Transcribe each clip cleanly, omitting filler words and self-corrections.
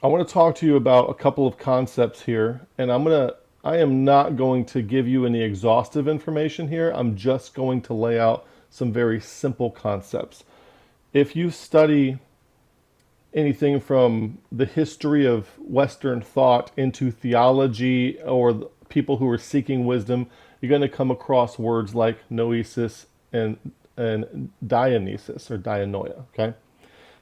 I want to talk to you about a couple of concepts here, and I am not going to give you any exhaustive information here. I'm just going to lay out some very simple concepts. If you study anything from the history of Western thought into theology or people who are seeking wisdom, you're going to come across words like noesis and Dionysus or Dianoia. Okay,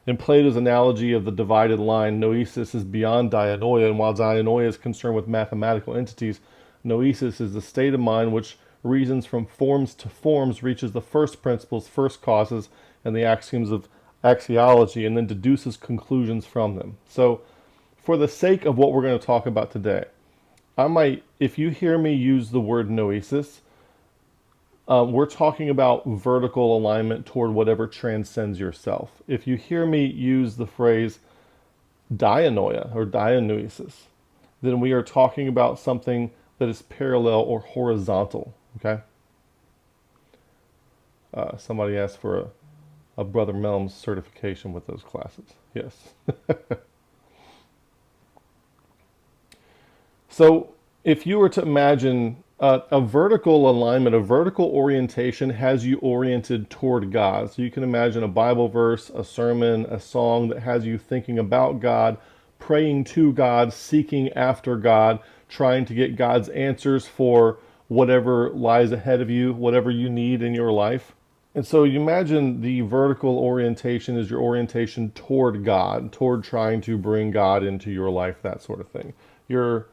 in Plato's analogy of the divided line, noesis is beyond Dianoia, and while Dianoia is concerned with mathematical entities, noesis is the state of mind which reasons from forms to forms, reaches the first principles, first causes, and the axioms of axiology, and then deduces conclusions from them. So, for the sake of what we're going to talk about today, if you hear me use the word noesis, we're talking about vertical alignment toward whatever transcends yourself. If you hear me use the phrase dianoia or dianoesis, then we are talking about something that is parallel or horizontal. Okay. Somebody asked for a Brother Melm's certification with those classes. Yes. So if you were to imagine a vertical alignment, a vertical orientation has you oriented toward God. So you can imagine a Bible verse, a sermon, a song that has you thinking about God, praying to God, seeking after God, trying to get God's answers for whatever lies ahead of you, whatever you need in your life. And so you imagine the vertical orientation is your orientation toward God, toward trying to bring God into your life, that sort of thing. Your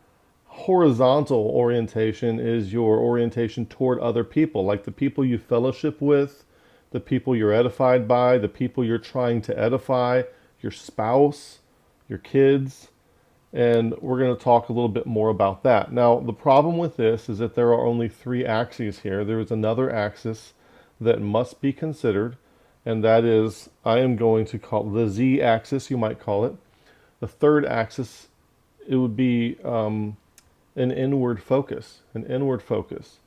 horizontal orientation is your orientation toward other people, like the people you fellowship with, the people you're edified by, the people you're trying to edify, your spouse, your kids. And we're going to talk a little bit more about that. Now, the problem with this is that there are only three axes here. There is another axis that must be considered, and that is, I am going to call the z-axis, you might call it. The third axis, it would be an inward focus, an inward focus.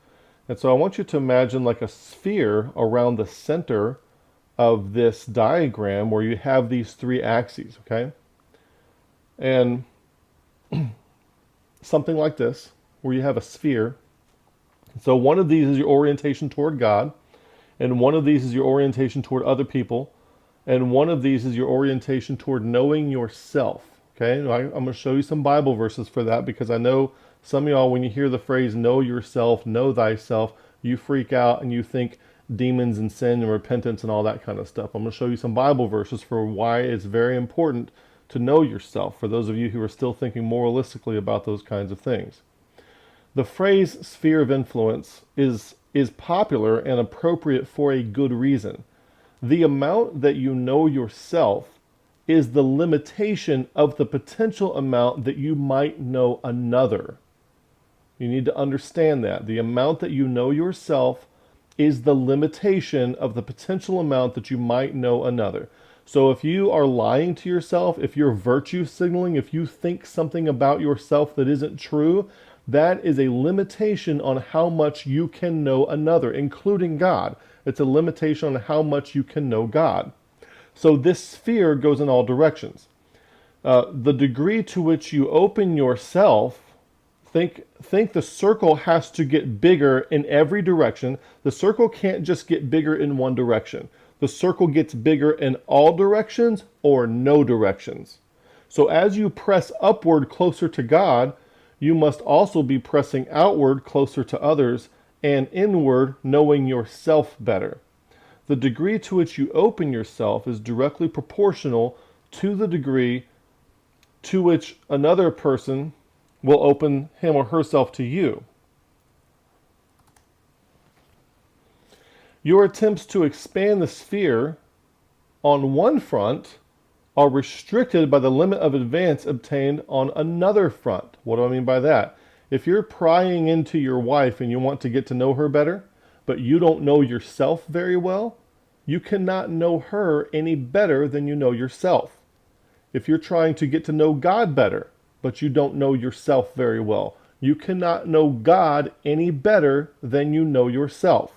And so I want you to imagine like a sphere around the center of this diagram where you have these three axes, okay? And something like this, where you have a sphere. So one of these is your orientation toward God, and one of these is your orientation toward other people, and one of these is your orientation toward knowing yourself. Okay, I'm going to show you some Bible verses for that because I know some of y'all, when you hear the phrase know yourself, know thyself, you freak out and you think demons and sin and repentance and all that kind of stuff. I'm going to show you some Bible verses for why it's very important to know yourself, for those of you who are still thinking moralistically about those kinds of things. The phrase sphere of influence is popular and appropriate for a good reason. The amount that you know yourself is the limitation of the potential amount that you might know another. You need to understand that. The amount that you know yourself is the limitation of the potential amount that you might know another. So if you are lying to yourself, if you're virtue signaling, if you think something about yourself that isn't true, that is a limitation on how much you can know another, including God. It's a limitation on how much you can know God. So this sphere goes in all directions. The degree to which you open yourself, think the circle has to get bigger in every direction. The circle can't just get bigger in one direction. The circle gets bigger in all directions or no directions. So as you press upward closer to God, you must also be pressing outward closer to others and inward knowing yourself better. The degree to which you open yourself is directly proportional to the degree to which another person will open him or herself to you. Your attempts to expand the sphere on one front are restricted by the limit of advance obtained on another front. What do I mean by that? If you're prying into your wife and you want to get to know her better, but you don't know yourself very well, you cannot know her any better than you know yourself. If you're trying to get to know God better, but you don't know yourself very well, you cannot know God any better than you know yourself.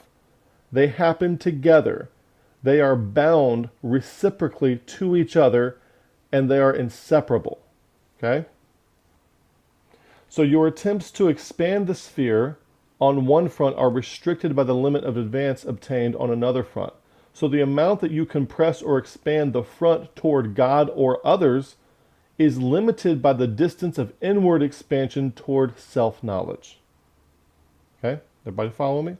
They happen together. They are bound reciprocally to each other, and they are inseparable. Okay? So your attempts to expand the sphere on one front are restricted by the limit of advance obtained on another front. So the amount that you compress or expand the front toward God or others is limited by the distance of inward expansion toward self-knowledge. Okay? Everybody follow me?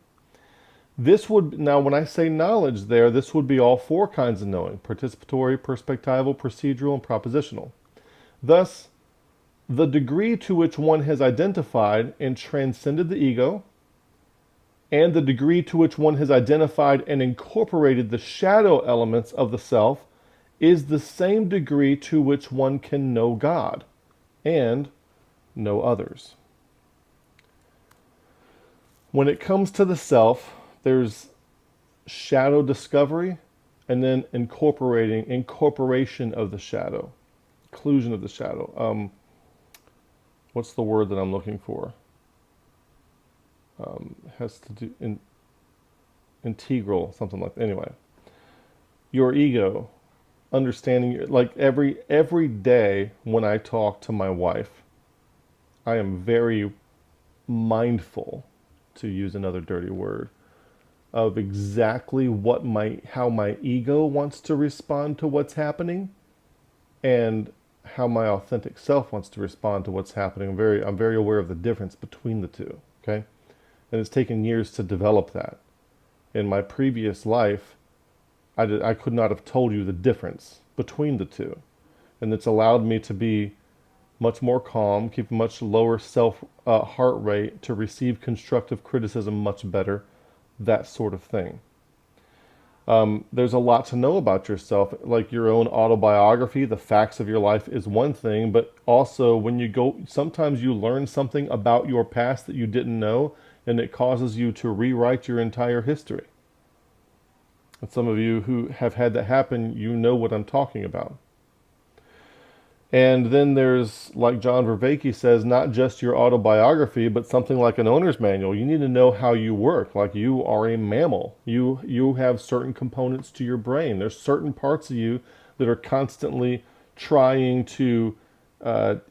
This would, now when I say knowledge there, this would be all four kinds of knowing: participatory, perspectival, procedural, and propositional. Thus, the degree to which one has identified and transcended the ego, and the degree to which one has identified and incorporated the shadow elements of the self, is the same degree to which one can know God and know others. When it comes to the self, there's shadow discovery and then incorporation of the shadow, inclusion of the shadow. What's the word that I'm looking for? Has to do integral, something like that. Anyway, your ego, understanding, like every day when I talk to my wife, I am very mindful, to use another dirty word, of exactly how my ego wants to respond to what's happening and how my authentic self wants to respond to what's happening. I'm very aware of the difference between the two, okay? And it's taken years to develop that. In my previous life, I could not have told you the difference between the two. And it's allowed me to be much more calm, keep a much lower heart rate, to receive constructive criticism much better, that sort of thing. There's a lot to know about yourself, like your own autobiography. The facts of your life is one thing, but also when you go, sometimes you learn something about your past that you didn't know, and it causes you to rewrite your entire history. And some of you who have had that happen, you know what I'm talking about. And then there's, like John Vervaeke says, not just your autobiography, but something like an owner's manual. You need to know how you work. Like, you are a mammal. You have certain components to your brain. There's certain parts of you that are constantly trying to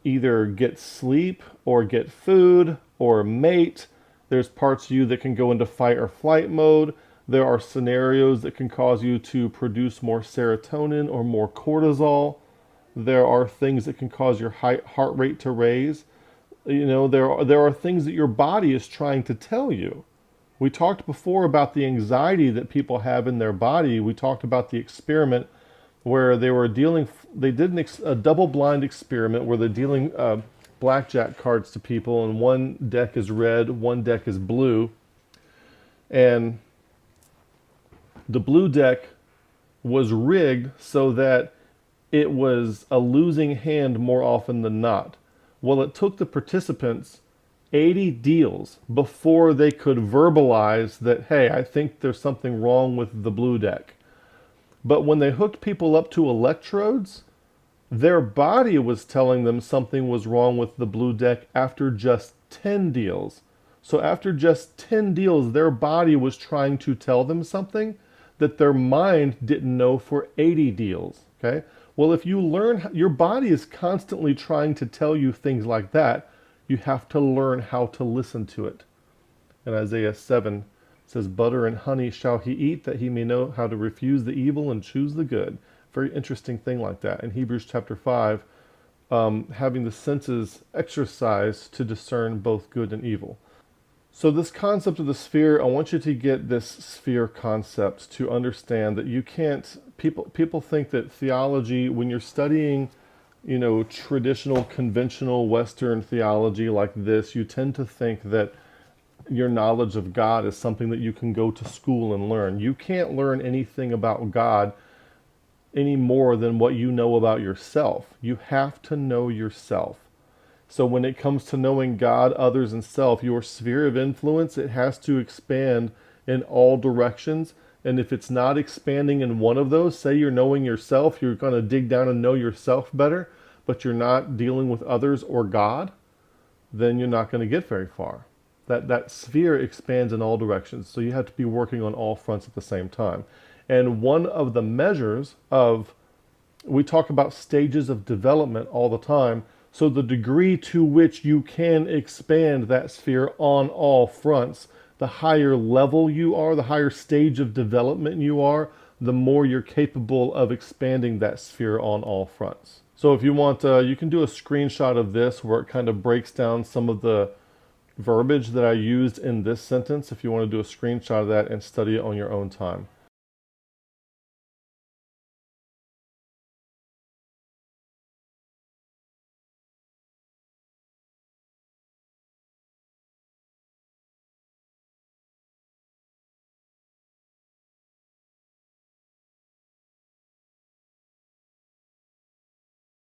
either get sleep or get food or mate. There's parts of you that can go into fight or flight mode. There are scenarios that can cause you to produce more serotonin or more cortisol. There are things that can cause your heart rate to raise. You know, there are things that your body is trying to tell you. We talked before about the anxiety that people have in their body. We talked about the experiment where they did a double-blind experiment where they're dealing blackjack cards to people, and one deck is red, one deck is blue. And the blue deck was rigged so that it was a losing hand more often than not. Well, it took the participants 80 deals before they could verbalize that, hey, I think there's something wrong with the blue deck. But when they hooked people up to electrodes, their body was telling them something was wrong with the blue deck after just 10 deals. So after just 10 deals, their body was trying to tell them something that their mind didn't know for 80 deals, okay? Well, if you learn, your body is constantly trying to tell you things like that. You have to learn how to listen to it. In Isaiah 7, it says, butter and honey shall he eat, that he may know how to refuse the evil and choose the good. Very interesting thing like that. In Hebrews chapter 5, having the senses exercised to discern both good and evil. So this concept of the sphere, I want you to get this sphere concept to understand that you can't, people think that theology, when you're studying, traditional, conventional Western theology like this, you tend to think that your knowledge of God is something that you can go to school and learn. You can't learn anything about God any more than what you know about yourself. You have to know yourself. So when it comes to knowing God, others, and self, your sphere of influence, it has to expand in all directions. And if it's not expanding in one of those, say you're knowing yourself, you're going to dig down and know yourself better, but you're not dealing with others or God, then you're not going to get very far. That sphere expands in all directions. So you have to be working on all fronts at the same time. And one of the measures of, we talk about stages of development all the time. So the degree to which you can expand that sphere on all fronts, the higher level you are, the higher stage of development you are, the more you're capable of expanding that sphere on all fronts. So if you want, you can do a screenshot of this where it kind of breaks down some of the verbiage that I used in this sentence if you want to do a screenshot of that and study it on your own time.